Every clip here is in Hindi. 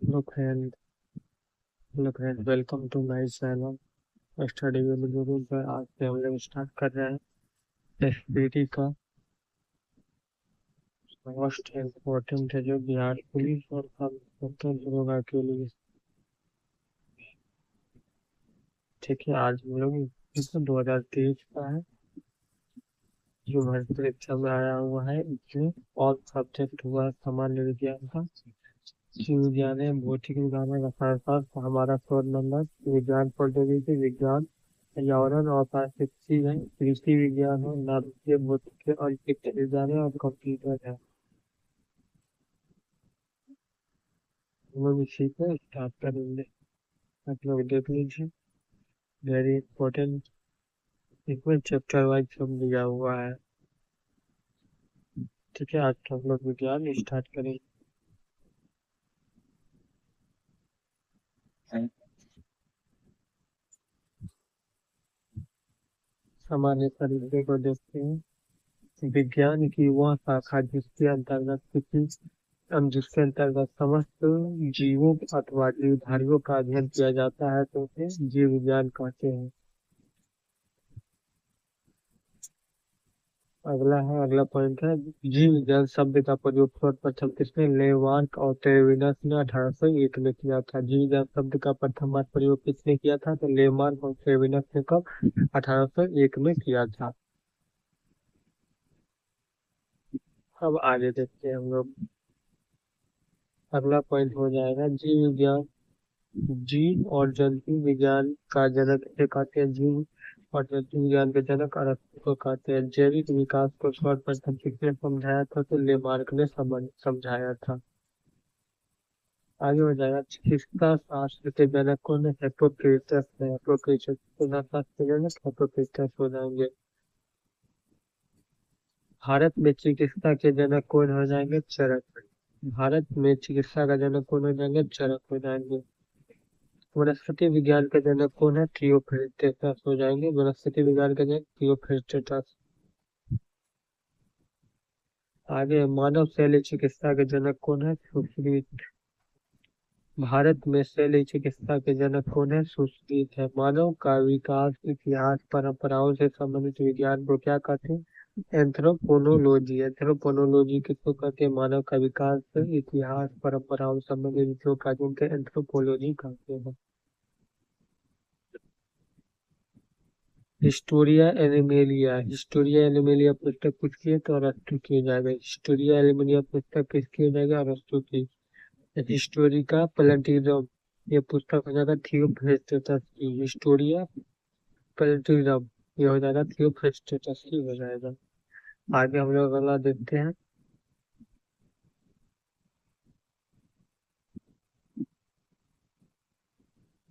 Hello friend hello friend, welcome to my channel study with Guru पर। आज से हम लोग स्टार्ट कर रहे हैं एसपीटी का मोस्ट इम्पोर्टेंट है, जो बिहार पुलिस और सब दरोगा के लिए। ठीक है, आज हम लोग इसमें 2023 का है, जो भर्ती परीक्षा में आया हुआ है। इसमें ऑल सब्जेक्ट हुआ है सामान्य विज्ञान का, जीव विज्ञान है, भौतिक विज्ञान है, रसायन शास्त्र, हमारा 100 नंबर, विज्ञान प्रौद्योगिकी, विज्ञान, पर्यावरण और पारिस्थितिकी है, कृषि विज्ञान है, नाभिकीय भौतिकी और जीव विज्ञान है, और कंप्यूटर है। हम लोग इसी को स्टार्ट करेंगे। आप लोग देख लीजिए, वेरी इंपॉर्टेंट। इसमें चैप्टर वाइज सब दिया हुआ है। ठीक है, आज हम लोग विज्ञान स्टार्ट करेंगे। सामान्य तरीके को देखते हैं। विज्ञान की वह शाखा जिसके अंतर्गत समस्त जीवों अथवा जीवधारियों का अध्ययन किया जाता है, तो उसे जीव विज्ञान कहते हैं। अगला पॉइंट है, जीव विज्ञान शब्द का प्रयोग सर्वप्रथम किसने, लेमार्क और टेरेविनस ने 1801 में किया था। जीव विज्ञान शब्द का प्रथम बार प्रयोग किसने किया था, तो लेमार्क और टेरेविनस ने कब, 1801 में किया था। अब आगे देखते हैं हम लोग। अगला पॉइंट हो जाएगा जीव विज्ञान। जीव और जंतु विज्ञान का जनक इसे कहते हैं। जीव और जंतु विज्ञान के जनक अरस्तु को कहते हैं। जैविक विकास को सर्वप्रथम किसने समझाया था, तो लेमार्क ने समझाया था। आगे हो जाएगा, चिकित्सा शास्त्र के जनक कौन है, हिप्पोक्रेटस है। हिप्पोक्रेटस शास्त्र के जनक हिप्पोक्रेटस हो जाएंगे। भारत में चिकित्सा के जनक कौन हो जाएंगे, चरक। भारत में चिकित्सा का जनक कौन हो जाएंगे, चरक हो जाएंगे। वनस्पति विज्ञान का जनक कौन है, थियोफ्रास्टस हो जाएंगे। वनस्पति विज्ञान का जनक थियोफ्रास्टस। आगे, मानव शैल्य चिकित्सा के जनक कौन है, सुश्रुत। भारत में शैल्य चिकित्सा के जनक कौन है, सुश्रुत है। मानव का विकास, इतिहास, परंपराओं से संबंधित विज्ञान को क्या कहते हैं, एंथ्रोपोनोलॉजी। एंथ्रोपोनोलॉजी किसको कहते हैं, मानव का विकास, इतिहास, परंपराओं से संबंधित जो कार्यों के एंथ्रोपोलॉजी कहते हैं। हिस्टोरिया एनिमेलिया पुस्तक किसकी है, तो अरस्तु की हो जाएगा। हिस्टोरिया एनिमेलिया पुस्तक किसकी हो जाएगा, अरस्तु की। हिस्टोरिका प्लेटिनम, ये पुस्तक हो जाएगा थियोफ्रास्टस की। हिस्टोरिया प्लेटिनम, ये हो जाएगा थियोफ्रास्टस की हो जाएगा। आगे हम लोग अगला देखते हैं,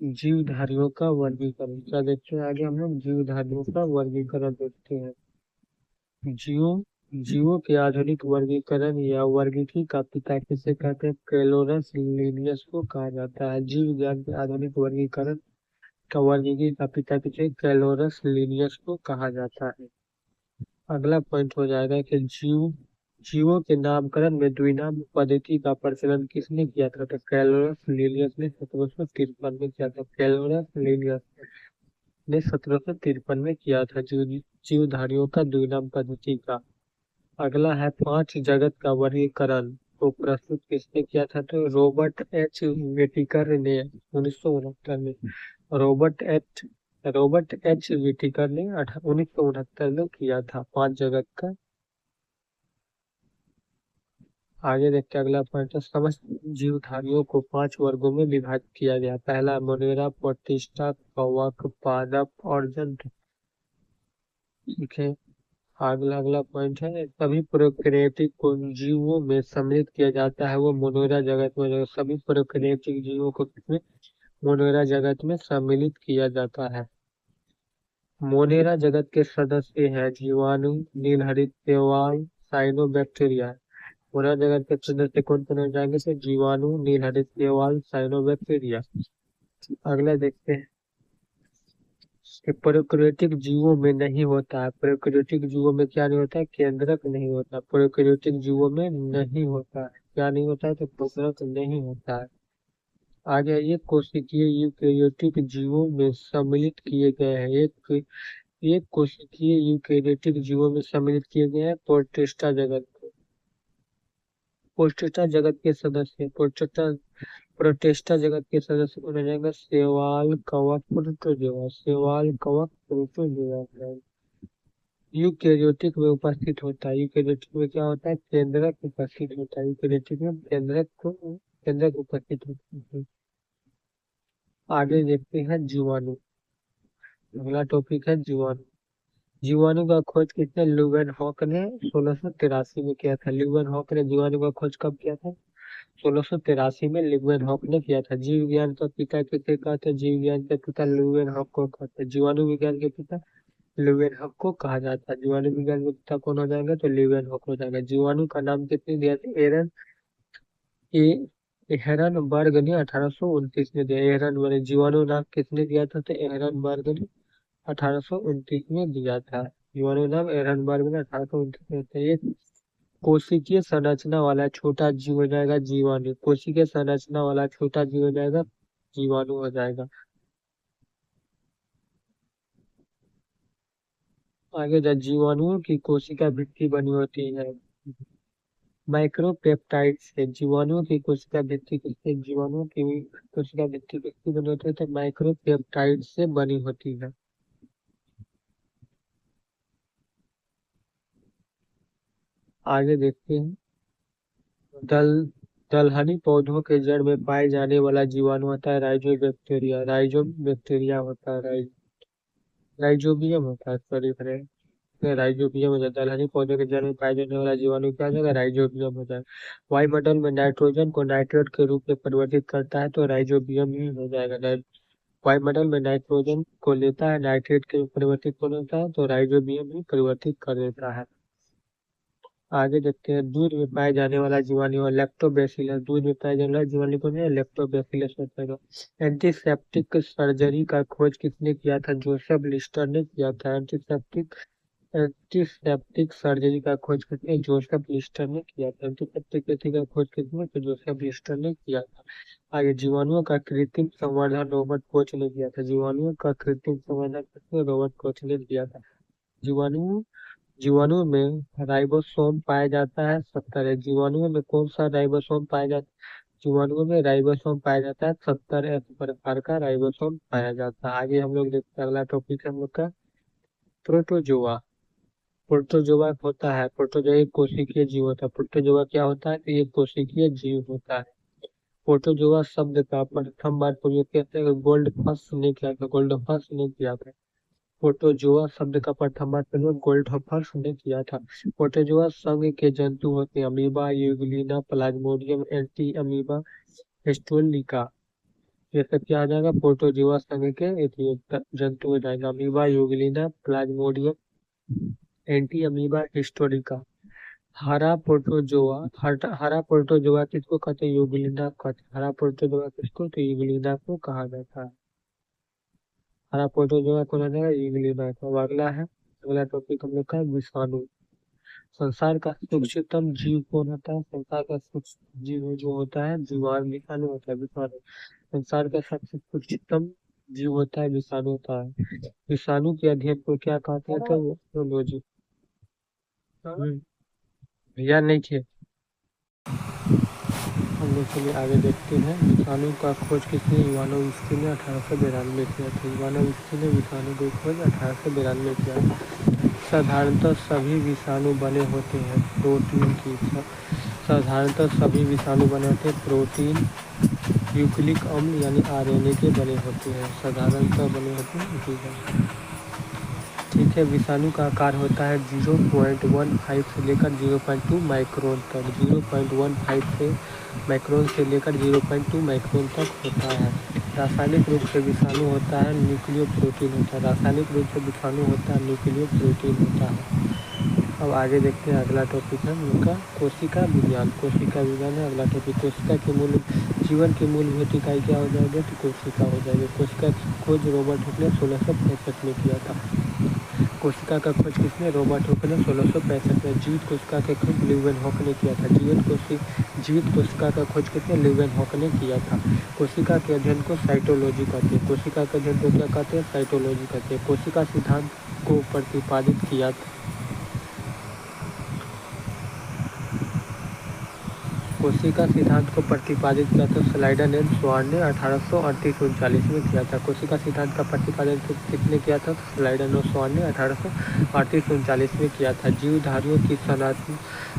जीवधारियों का वर्गीकरण। क्या देखते हैं, आगे हम लोग जीवधारियों का वर्गीकरण देखते हैं। जीवों जीवों के आधुनिक वर्गीकरण या वर्गीकी का पिता किसे कहते हैं, कैलोरस लिनियस को कहा जाता है। जीव विज्ञान के आधुनिक वर्गीकरण का वर्गीकी का पिता किसे, कैलोरस लिनियस को कहा जाता है। अगला पॉइंट हो जाएगा कि जीवों के नामकरण में द्विनाम पद्धति का प्रचलन किसने किया था, तो कैलोरस लिनियस ने 1753 में किया था। कैलोरस लिनियस ने 1753 में किया था जीवधारियों का द्विनाम पद्धति का। अगला है, पांच जगत का वर्गीकरण को प्रस्तुत किसने किया था, तो रॉबर्ट एच वेटिकर ने 1969 में। रॉबर्ट एच रॉबर्ट एच विटिकर ने 1969 में किया था पांच जगत का। आगे देखते हैं, अगला पॉइंट है, समस्त जीवधारियों को पांच वर्गों में विभाजित किया गया। पहला, मोनेरा, प्रोटिस्टा, कवक, पादप और जंतु। ठीक है, अगला अगला पॉइंट है, सभी प्रोकैरियोटिक को जीवों में सम्मिलित किया जाता है, वो मोनेरा जगत में सभी प्रोकैरियोटिक जीवों को किसमें, मोनेरा जगत में सम्मिलित किया जाता है। मोनेरा जगत के सदस्य हैं जीवाणु, नीलहरित शैवाल, साइनोबैक्टीरिया। मोनेरा जगत के सदस्य कौन कौन हो जाएंगे, तो जीवाणु, नीलहरित शैवाल, साइनोबैक्टीरिया। अगला देखते हैं कि प्रोकैरियोटिक जीवों में नहीं होता है। प्रोकैरियोटिक जीवों में क्या नहीं होता है, केंद्रक नहीं होता। प्रोकैरियोटिक जीवों में नहीं होता है, क्या नहीं होता है, तो केंद्रक नहीं होता है। आगे एक कोशिकीय यूकेरियोटिक जीवों में सम्मिलित किए गए हैं। एक कोशिकीय यूकेरियोटिक जीवों में सम्मिलित किए गए हैं प्रोटिस्टा जगत को। प्रोटिस्टा जगत के सदस्य प्रोटिस्टा जगत के सदस्य कौन हो जाएगा? शैवाल, कवक, प्रोटोजोआ। शैवाल, कवक, प्रोटोजोआ यूकेरियोटिक में उपस्थित होता है। यूकेरियोटिक में क्या होता है? केंद्रक उपस्थित होता है। यूकेरियोटिक में केंद्रक उपस्थित होता है। आगे देखते हैं जीवाणु। अगला टॉपिक है जीवाणु। जीवाणु का खोज किसने? ल्यूवेनहॉक ने 1683 में किया था। ल्यूवेनहॉक ने जीवाणु का खोज कब किया था? 1683 में ल्यूवेनहॉक ने किया था। जीव विज्ञान का पिता किसे कहते हैं? जीव विज्ञान के पिता ल्यूवेनहॉक को कहते हैं। जीवाणु विज्ञान के पिता ल्यूवेनहॉक को कहा जाता है। जीवाणु विज्ञान के पिता कौन हो जाएगा? तो ल्यूवेनहॉक हो जाएगा। जीवाणु का नाम किसने दिया था? एहरनबर्ग ने 1829 में दिया। एहरनबर्ग जीवाणु नाम किसने दिया था? तो एहरनबर्ग ने 1829 में दिया था। जीवाणु नाम एहरनबर्ग ने 1829 में दिया। ये कोशिकीय संरचना वाला छोटा जीव हो जाएगा जीवाणु। कोशिकीय संरचना वाला छोटा जीव हो जाएगा जीवाणु हो जाएगा। आगे जीवाणुओं की कोशिका भित्ति बनी होती है माइक्रोपेप्टाइड से। जीवाणुओं की कोशिका भित्ति किससे? जीवाणुओं की कोशिका भित्ति किससे बनी होती है? तो माइक्रोपेप्टाइड से बनी होती है। आगे देखते हैं दलहनी पौधों के जड़ में पाए जाने वाला जीवाणु होता है राइजोबैक्टीरिया। राइजोबैक्टीरिया होता है। राइजोबियम होता है, सॉरी राइजोबियम हो जाता है। दलहनी पौधे के जड़ में पाए जाने वाला जीवाणु क्या हो जाएगा? राइजोबियम हो जाएगा। वायुमंडल में नाइट्रोजन को नाइट्रेट के रूप में परिवर्तित करता है तो राइजोबियम ही हो जाएगा। वायुमंडल में नाइट्रोजन को लेता है, नाइट्रेट के परिवर्तित कौन होता है? तो राइजोबियम ही परिवर्तित कर देता है। आगे देखते हैं दूध में पाए जाने वाला जीवाणु है लैक्टोबैसिलस। दूध में पाए जाने वाला जीवाणु कौन है? लैक्टोबैसिलस होता है। एंटीसेप्टिक सर्जरी का खोज किसने किया था? जोसेफ लिस्टर ने किया था। एंटीसेप्टिक सर्जरी का खोज किसने? जोसेफ लिस्टर ने किया था। एंटीसेप्टिक विधि का खोज किसने? तो जोसेफ लिस्टर ने किया था। आगे जीवाणुओं का कृत्रिम संवर्धन रॉबर्ट कोच ने किया था। जीवाणुओं का कृत्रिम संवर्धन किसने? रॉबर्ट कोच ने किया था। जीवाणु में राइबोसोम पाया जाता है 70 है। जीवाणुओं में कौन सा राइबोसोम पाया जाता है? जीवाणुओं में राइबोसोम पाया जाता है 70 प्रकार का राइबोसोम पाया जाता है। आगे हम लोग देखते हैं अगला टॉपिक है हम लोग का प्रोटोजोआ। प्रोटोजोआ होता है, प्रोटोजोआ एक कोशिकीय जीव होता है। प्रोटोजोआ क्या होता है? तो ये कोशिकीय जीव होता है। प्रोटोजोआ शब्द का प्रथम बार प्रयोग कहते हैं गोल्डफस ने किया था। गोल्डफस ने किया था। प्रोटोजोआ शब्द का प्रथम बार प्रयोग गोल्डफस ने किया था। प्रोटोजोआ संघ के जंतु होते हैं amoeba, Euglena, Plasmodium, anti amoeba, histolytica. ये सब क्या आ जाएगा? प्रोटोजोआ संघ के जंतु हो जाएगा। Amoeba, Euglena, Plasmodium, anti amoeba, histolytica. हरा प्रोटोजोआ किसको कहते हैं? यूग्लिना कहते हैं। हरा प्रोटोजोआ किसको? तो यूग्लिना को कहा जाता है। हरा प्रोटोजोआ को जाएगा यूग्लिना को। अगला टॉपिक हम लोग का विषाणु। संसार का सूक्ष्मतम जीव कौन होता है? संसार का सूक्ष्म जीव जो होता है विषाणु होता है। विषाणु संसार का सबसे सूक्ष्मतम जीव होता है, विषाणु होता है। विषाणु के अध्ययन को क्या कहते हैं? तो वायरोलॉजी। भैया नहीं थे। हम लोग चलिए आगे देखते हैं विषाणु का खोज किसने? इवानोव्स्की ने 1892 किया था। इवानोव्स्की ने विषाणु की खोज 1892 किया था। साधारणतः सभी विषाणु बने होते हैं प्रोटीन की। साधारणतः सभी विषाणु बने होते हैं प्रोटीन, न्यूक्लिक अम्ल यानी आरएनए के बने होते हैं। साधारणतः बने होते हैं। ठीक है, विषाणु का आकार होता है 0.15 से लेकर 0.2 माइक्रोन तक। 0.15 से माइक्रोन से लेकर 0.2 माइक्रोन तक होता है। रासायनिक रूप से विषाणु होता है न्यूक्लियो प्रोटीन होता है। रासायनिक रूप से विषाणु होता है न्यूक्लियो प्रोटीन होता है। अब आगे देखते हैं अगला टॉपिक है उनका कोशिका विज्ञान। कोशिका विज्ञान है अगला टॉपिक। कोशिका के जीवन की मूलभूत इकाई क्या हो जाएगी? तो कोशिका हो जाएगी। कोशिका की खोज रॉबर्ट हुक ने 1665 में किया था। कोशिका का खोज किसने? रॉबर्ट हुक ने 1665 में। जीवित कोशिका के खोज ल्यूवेनहॉक ने किया था। जीवित कोशिका का खोज किसने लीवेनहॉक ने किया था। कोशिका के अध्ययन को साइटोलॉजी कहते हैं। कोशिका के अध्ययन को क्या कहते हैं, साइटोलॉजी कहते हैं। कोशिका सिद्धांत को प्रतिपादित किया था। कोशिका सिद्धांत को प्रतिपादित किया था स्लाइडन एंड स्वान ने 1838-39 में किया था। कोशिका सिद्धांत का प्रतिपादन किसने किया था, स्लाइडन और स्वान ने 1838-39 में किया था। जीवधारियों की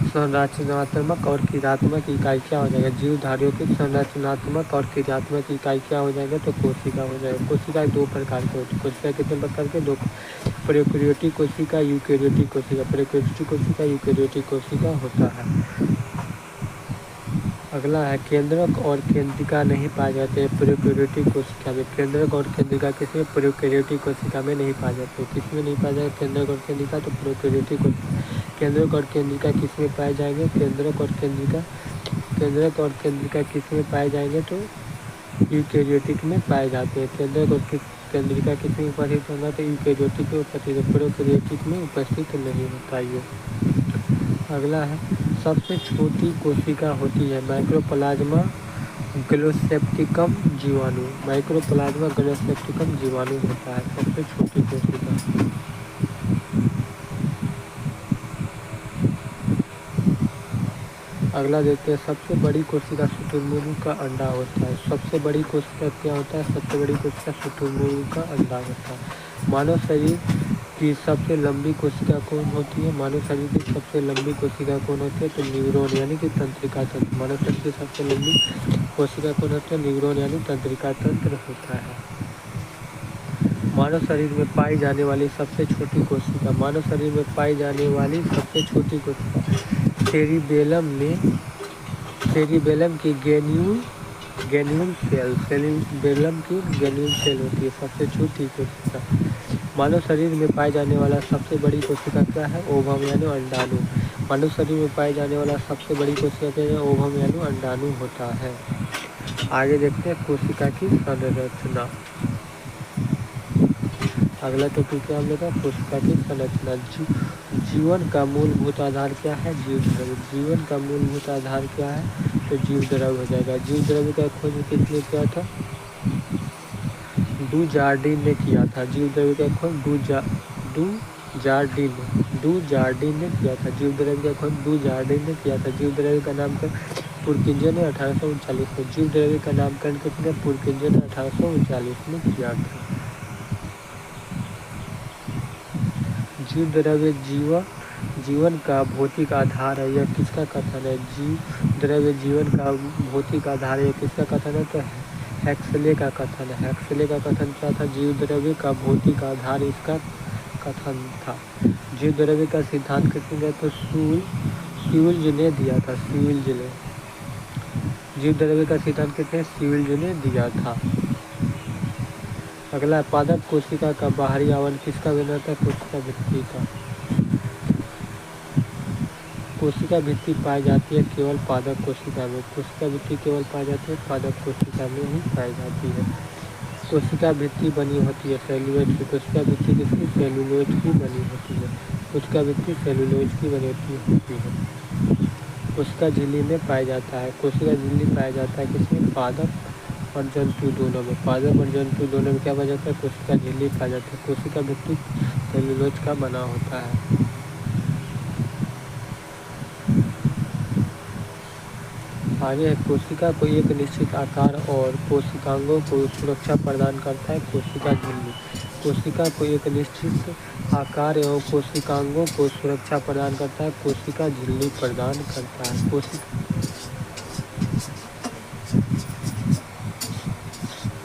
संरचनात्मक और क्रियात्मक इकाई क्या हो जाएगा, जीवधारियों की संरचनात्मक और क्रियात्मक इकाई क्या हो जाएगा, तो कोशिका हो जाएगा। कोशिका दो प्रकार की होती है। कोशिका कितने प्रकार के, दो, प्रोकैरियोटिक कोशिका, यूकैरियोटिक कोशिका। प्रोकैरियोटिक कोशिका, यूकैरियोटिक कोशिका होता है। अगला है केंद्रक और केंद्रिका नहीं पाए जाते प्रोकैरियोटिक कोशिका में। केंद्रक और केंद्रिका किसमें, प्रोकैरियोटिक कोशिका में नहीं पाए जाते। किसमें नहीं पाए जाएंगे, केंद्रक और केंद्रिका, तो प्रोकैरियोटिक कोशिका। केंद्रक और केंद्रिका किसमें पाए जाएंगे, केंद्रक और केंद्रिका, केंद्रक और केंद्रिका किसमें पाए जाएंगे, तो यूकैरियोटिक में पाए जाते हैं। केंद्रक और केंद्रिका किसमें उपस्थित होगा, तो यूकैरियोटिक में उपस्थित है, प्रोकैरियोटिक में उपस्थित नहीं होता ये। अगला है सबसे छोटी कोशिका होती है माइक्रोप्लाज्मा ग्लोसेप्टिकम जीवाणु। माइक्रोप्लाज्मा ग्लोसेप्टिकम जीवाणु होता है सबसे छोटी कोशिका। अगला देखते हैं सबसे बड़ी कोशिका शुतुरमुर्ग का अंडा होता है। सबसे बड़ी कोशिका क्या होता है, सबसे बड़ी कोशिका शुतुरमुर्ग का अंडा होता है। मानव शरीर की सबसे लंबी कोशिका कौन होती है, मानव शरीर की सबसे लंबी कोशिका कौन होती है, तो न्यूरॉन यानी कि तंत्रिका तंत्र। मानव शरीर की सबसे लंबी कोशिका कौन होती है, न्यूरॉन यानी तंत्रिका तंत्र होता है। मानव शरीर में पाई जाने वाली सबसे छोटी कोशिका, मानव शरीर में पाई जाने वाली सबसे छोटी कोशिका सेरिबेलम में, सेरिबेलम की गैन्यूल सेल, सेरिबेलम की गैन्यूल सेल होती है सबसे छोटी कोशिका। मानव शरीर में पाए जाने वाला सबसे बड़ी कोशिका क्या है, ओवम यानी अंडाणु। मानव शरीर में पाए जाने वाला सबसे बड़ी कोशिका क्या है, ओवम यानी अंडाणु होता है। आगे देखते हैं कोशिका की संरचना। अगला टॉपिक क्या हम लोग का, कोशिका की संरचना। जीवन का मूलभूत आधार क्या है, जीव द्रव्य। जीवन का मूलभूत आधार क्या है, तो जीव द्रव्य हो जाएगा। जीव द्रव्य का खोज किसने किया था, डू जार्डिन ने किया था। जीव द्रव्य का खोज डू जार्डिन ने किया था। जीव द्रव्य का खोज डू जार्डिन ने किया था। जीव द्रव्य का नामकरण पुरकिंजन ने 1839 में। जीव द्रव्य का नामकरण किसने, पुरकिंजन ने 1839 में किया था। जीव द्रव्य जीवन का भौतिक आधार है, यह किसका कथन है, जीव द्रव्य जीवन का भौतिक आधार है, यह किसका कथन है, तो हैक्सले का कथन है। हैक्सले का कथन क्या था, जीव द्रव्य का भौतिक आधार इसका कथन था। जीव द्रव्य का सिद्धांत किसने दिया, तो स्यूल्ज ने दिया था, स्यूल्ज ने। जीव द्रव्य का सिद्धांत किसने, स्यूल्ज ने दिया था। अगला पादप कोशिका का बाहरी आवरण किसका बना था, कोशिका भित्ति का। कोशिका भित्ति पाई जाती है केवल पादप कोशिका में। कोशिका भित्ति केवल पाई जाती है पादप कोशिका में ही पाई जाती है। कोशिका भित्ति बनी होती है सेलुलोज की। कोशिका भित्ति किसकी, सेलुलोज की बनी होती है। कोशिका भित्ति सेलुलोज की बनी होती है। कोशिका झिल्ली में पाया जाता है। कोशिका झिल्ली पाया जाता है किसमें, पादप और जंतु दोनों में। पादप और जंतु दोनों में क्या पाया जाता है, कोशिका झिल्ली पाया जाता है। कोशिका भित्ति सेलुलोज का बना होता है। आगे है कोशिका को एक निश्चित आकार और कोशिकांगों को सुरक्षा प्रदान करता है कोशिका झिल्ली। कोशिका को एक निश्चित आकार एवं कोशिकांगों को सुरक्षा प्रदान करता है कोशिका झिल्ली प्रदान करता है।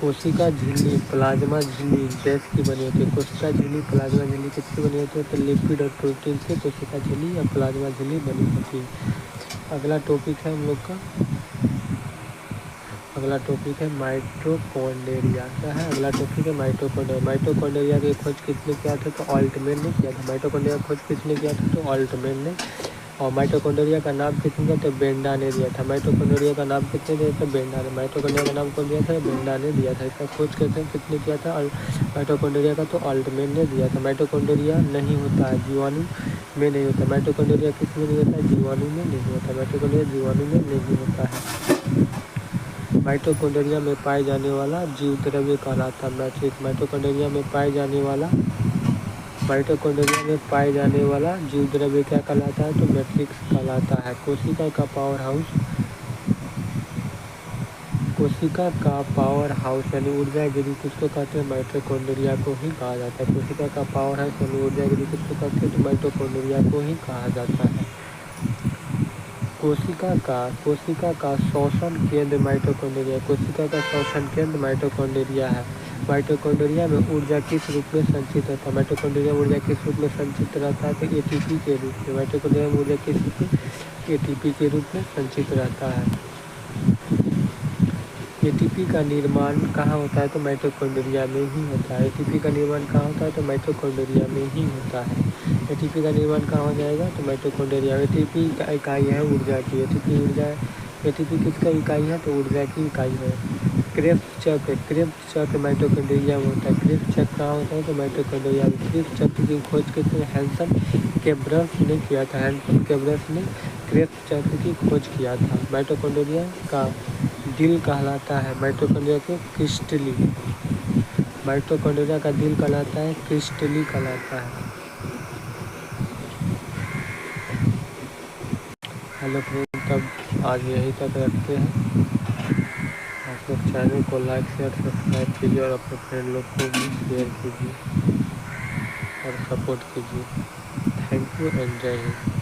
कोशिका झिल्ली प्लाज्मा झिल्ली गैस की बनी होती है। कोशिका झिल्ली प्लाज्मा झिल्ली किसकी बनी होती है, तो लिपिड और प्रोटीन से कोशिका झिल्ली या प्लाज्मा झिल्ली बनी होती है। अगला टॉपिक है हम लोग का, अगला टॉपिक है माइटोकॉन्ड्रिया। क्या है, अगला टॉपिक है माइटोकॉन्ड्रिया। माइटोकॉन्ड्रिया की खोज किसने किया था, तो ऑल्टमैन ने किया था। माइटोकॉन्ड्रिया की खोज किसने किया था, तो ऑल्टमैन ने। और माइटोकॉन्ड्रिया का नाम किसने दिया, तो बेंडा ने दिया था। माइटोकॉन्ड्रिया का नाम किसने दिया था, बेंडा ने। माइटोकॉन्ड्रिया का नाम कौन दिया था, बेंडा ने दिया था। इसका खोज किसने किया था, माइटोकॉन्ड्रिया का तो ऑल्टमैन ने दिया था। माइटोकॉन्ड्रिया नहीं होता है जीवाणु में नहीं होता। माइटोकॉन्ड्रिया किस में नहीं होता है? जीवाणु में नहीं होता। माइटोकॉन्ड्रिया जीवाणु में नहीं होता है। माइटोकॉन्ड्रिया में पाए जाने वाला जीव द्रव्य कहलाता है मैट्रिक्स। माइटोकॉन्ड्रिया में पाए जाने वाला जीव द्रव्य क्या कहलाता है? तो मैट्रिक्स कहलाता है। कोशिका का पावर हाउस यानी ऊर्जा गिरी किसको कहते हैं? माइटोकॉन्ड्रिया को ही कहा जाता है। कोशिका का पावर हाउस यानी ऊर्जा गिरी किसको कहते हैं? तो माइटोकॉन्ड्रिया को ही कहा जाता है। कोशिका का श्वसन केंद्र माइटोकॉन्ड्रिया। कोशिका का श्वसन केंद्र माइटोकॉन्ड्रिया है। माइटोकॉन्ड्रिया में ऊर्जा किस रूप में संचित रहता है? माइटोकॉन्ड्रिया में ऊर्जा किस रूप में संचित रहता है? तो एटीपी के रूप में। माइटोकॉन्ड्रिया में ऊर्जा किस रूप में? एटीपी के रूप में संचित रहता है। एटीपी का निर्माण कहाँ होता है? तो माइटोकॉन्ड्रिया में ही होता है। एटीपी का निर्माण कहाँ होता है? तो माइटोकॉन्ड्रिया में ही होता है। एटीपी का निर्माण कहाँ हो जाएगा? तो माइटोकॉन्ड्रिया। एटीपी का इकाई है ऊर्जा की। एटीपी किसका इकाई है? तो ऊर्जा की इकाई है। क्रेब्स चक्र माइटोकॉन्ड्रिया में होता है। क्रेब्स चक्र कहाँ होता है? तो माइटोकॉन्ड्रिया में। क्रेब्स चक्र की खोज किसने? हैंसन केब्रस ने किया था। हैंसन केब्रस ने क्रेब्स चक्र की खोज किया था। माइटोकॉन्ड्रिया का दिल कहलाता है माइटोकॉन्ड्रिया के क्रिस्टली। माइटोकॉन्ड्रिया का दिल कहलाता है क्रिस्टली कहलाता है। हेलो फ्रेंड, तब आज यहीं तक रखते हैं। आप लोग चैनल को लाइक शेयर सब्सक्राइब कीजिए और अपने फ्रेंड लोग को भी शेयर कीजिए और सपोर्ट कीजिए। थैंक यू एंड जय हिंद।